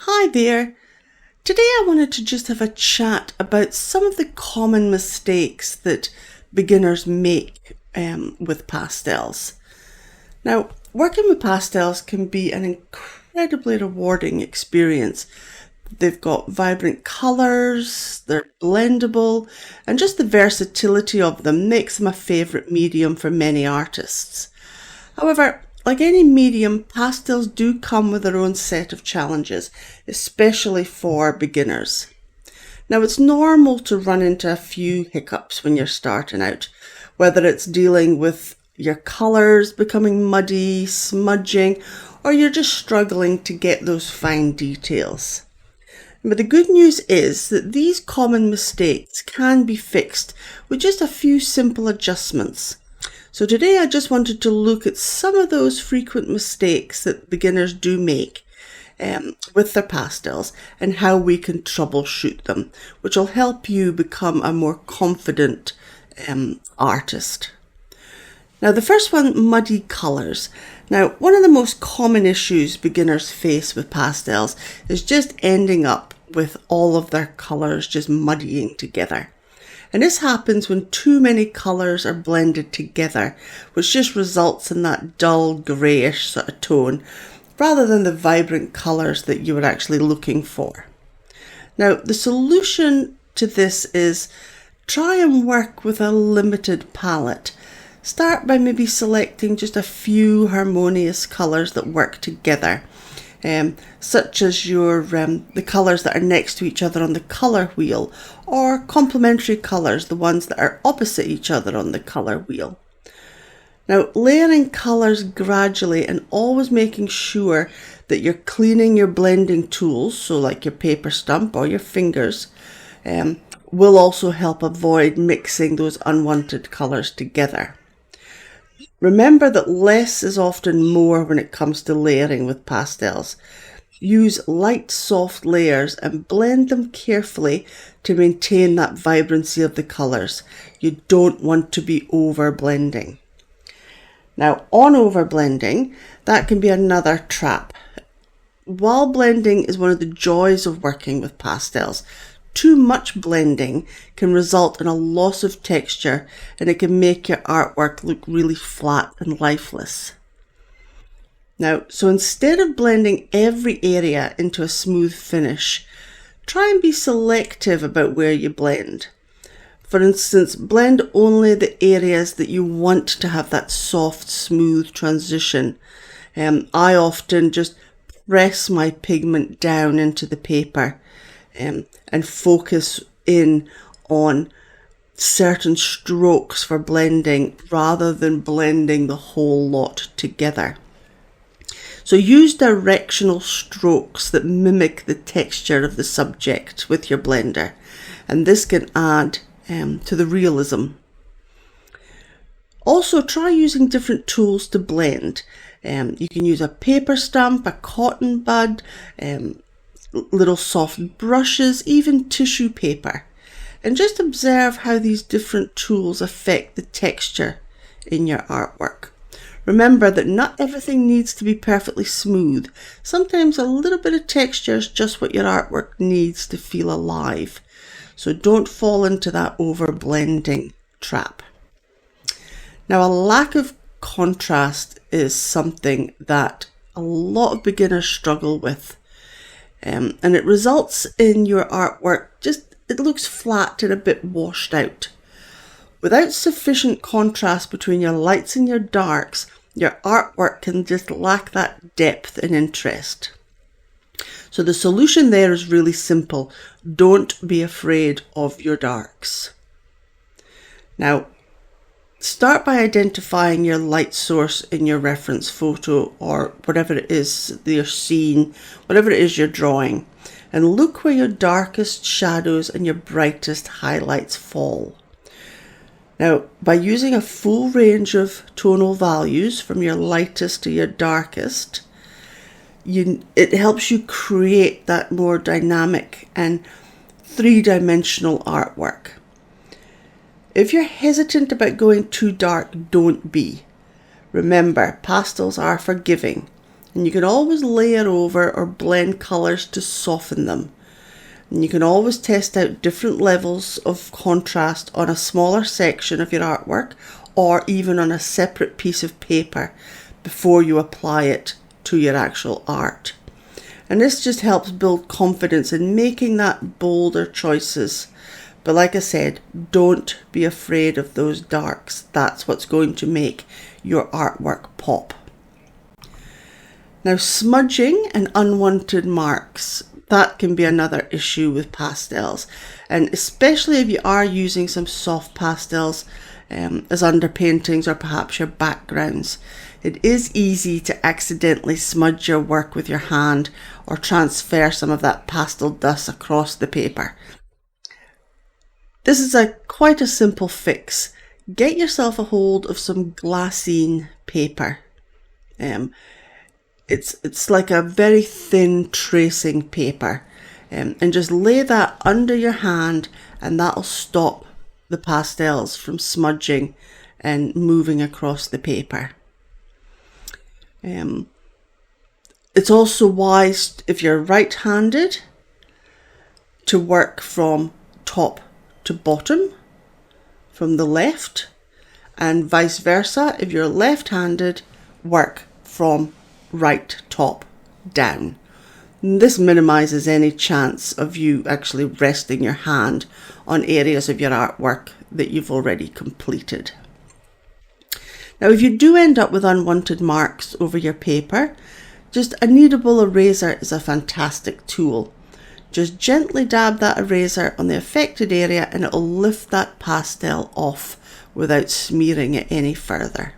Hi there. Today I wanted to just have a chat about some of the common mistakes that beginners make with pastels. Now, working with pastels can be an incredibly rewarding experience. They've got vibrant colours, they're blendable, and just the versatility of them makes them a favourite medium for many artists. However, like any medium, pastels do come with their own set of challenges, especially for beginners. Now, it's normal to run into a few hiccups when you're starting out, whether it's dealing with your colours becoming muddy, smudging, or you're just struggling to get those fine details. But the good news is that these common mistakes can be fixed with just a few simple adjustments. So today I just wanted to look at some of those frequent mistakes that beginners do make with their pastels and how we can troubleshoot them, which will help you become a more confident artist. Now the first one, muddy colours. Now one of the most common issues beginners face with pastels is just ending up with all of their colours just muddying together. And this happens when too many colours are blended together, which just results in that dull greyish sort of tone, rather than the vibrant colours that you were actually looking for. Now, the solution to this is try and work with a limited palette. Start by maybe selecting just a few harmonious colours that work together. Such as the colours that are next to each other on the colour wheel, or complementary colours, the ones that are opposite each other on the colour wheel. Now, layering colours gradually and always making sure that you're cleaning your blending tools, so like your paper stump or your fingers, will also help avoid mixing those unwanted colours together. Remember that less is often more when it comes to layering with pastels. Use light, soft layers and blend them carefully to maintain that vibrancy of the colours. You don't want to be over blending. Now, on over blending, that can be another trap. While blending is one of the joys of working with pastels, too much blending can result in a loss of texture, and it can make your artwork look really flat and lifeless. Now, so instead of blending every area into a smooth finish, try and be selective about where you blend. For instance, blend only the areas that you want to have that soft, smooth transition. I often just press my pigment down into the paper and focus in on certain strokes for blending rather than blending the whole lot together. So use directional strokes that mimic the texture of the subject with your blender, and this can add to the realism. Also, try using different tools to blend. You can use a paper stump, a cotton bud, little soft brushes, even tissue paper, and just observe how these different tools affect the texture in your artwork. Remember that not everything needs to be perfectly smooth. Sometimes a little bit of texture is just what your artwork needs to feel alive. So don't fall into that over blending trap. Now, a lack of contrast is something that a lot of beginners struggle with. And it results in your artwork it looks flat and a bit washed out. Without sufficient contrast between your lights and your darks, your artwork can just lack that depth and interest. So the solution there is really simple. Don't be afraid of your darks. Now, start by identifying your light source in your reference photo or whatever it is that you're seeing, whatever it is you're drawing, and look where your darkest shadows and your brightest highlights fall. Now, by using a full range of tonal values from your lightest to your darkest, it helps you create that more dynamic and three-dimensional artwork. If you're hesitant about going too dark, don't be. Remember, pastels are forgiving, And you can always layer over or blend colours to soften them. And you can always test out different levels of contrast on a smaller section of your artwork or even on a separate piece of paper before you apply it to your actual art. And this just helps build confidence in making that bolder choices. But like I said, don't be afraid of those darks. That's what's going to make your artwork pop. Now, smudging and unwanted marks, that can be another issue with pastels. And especially if you are using some soft pastels as underpaintings or perhaps your backgrounds. It is easy to accidentally smudge your work with your hand or transfer some of that pastel dust across the paper. This is quite a simple fix. Get yourself a hold of some glassine paper. It's like a very thin tracing paper, and just lay that under your hand, and that'll stop the pastels from smudging and moving across the paper. It's also wise, if you're right-handed, to work from top to bottom, from the left, and vice versa. If you're left-handed, work from right top down. And this minimizes any chance of you actually resting your hand on areas of your artwork that you've already completed. Now, if you do end up with unwanted marks over your paper, just a kneadable eraser is a fantastic tool. Just gently dab that eraser on the affected area and it'll lift that pastel off without smearing it any further.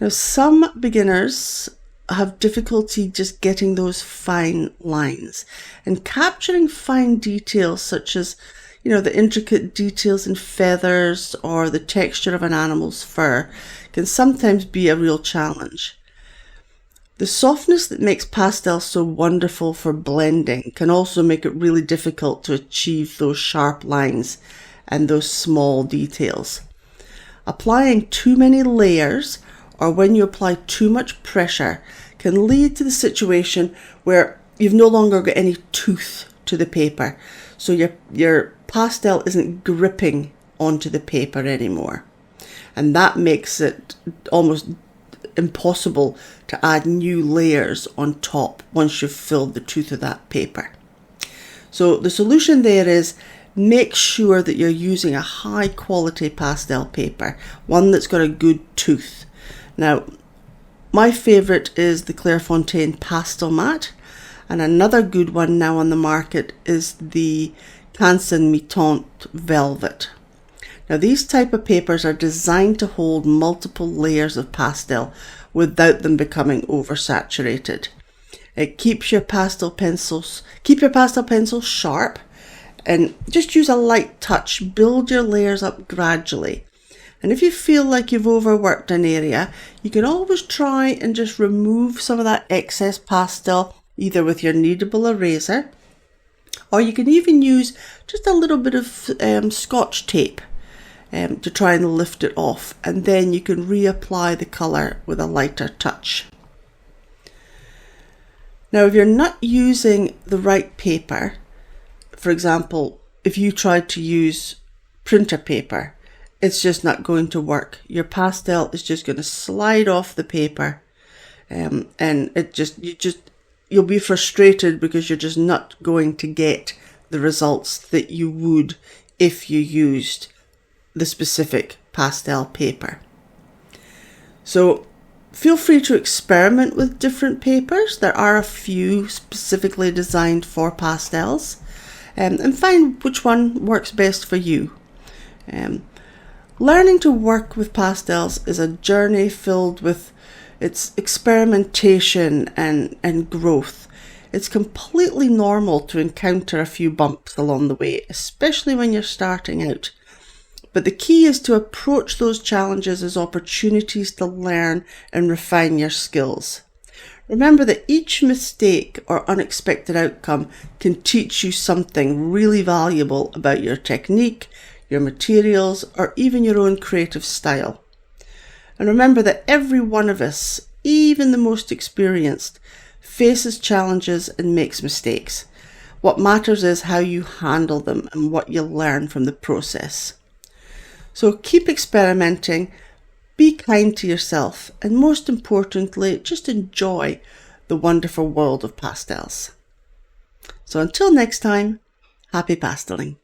Now, some beginners have difficulty just getting those fine lines, and capturing fine details such as, the intricate details in feathers or the texture of an animal's fur can sometimes be a real challenge. The softness that makes pastels so wonderful for blending can also make it really difficult to achieve those sharp lines and those small details. Applying too many layers or when you apply too much pressure can lead to the situation where you've no longer got any tooth to the paper. So your pastel isn't gripping onto the paper anymore. And that makes it almost impossible to add new layers on top once you've filled the tooth of that paper. So the solution there is make sure that you're using a high quality pastel paper, one that's got a good tooth. Now, my favourite is the Clairefontaine Pastel Mat, and another good one now on the market is the Canson Mitante Velvet. Now, these type of papers are designed to hold multiple layers of pastel without them becoming oversaturated. It keeps your pastel pencils sharp, and just use a light touch. Build your layers up gradually. And if you feel like you've overworked an area, you can always try and just remove some of that excess pastel, either with your kneadable eraser, or you can even use just a little bit of Scotch tape to try and lift it off, and then you can reapply the colour with a lighter touch. Now, if you're not using the right paper, for example, if you tried to use printer paper, it's just not going to work. Your pastel is just going to slide off the paper, and you'll be frustrated because you're just not going to get the results that you would if you used the specific pastel paper. So feel free to experiment with different papers. There are a few specifically designed for pastels, and find which one works best for you. Learning to work with pastels is a journey filled with its experimentation and growth. It's completely normal to encounter a few bumps along the way, especially when you're starting out. But the key is to approach those challenges as opportunities to learn and refine your skills. Remember that each mistake or unexpected outcome can teach you something really valuable about your technique, your materials, or even your own creative style. And remember that every one of us even the most experienced, faces challenges and makes mistakes. What matters is how you handle them and what you learn from the process. So keep experimenting, be kind to yourself, and most importantly, just enjoy the wonderful world of pastels. So until next time, happy pasteling.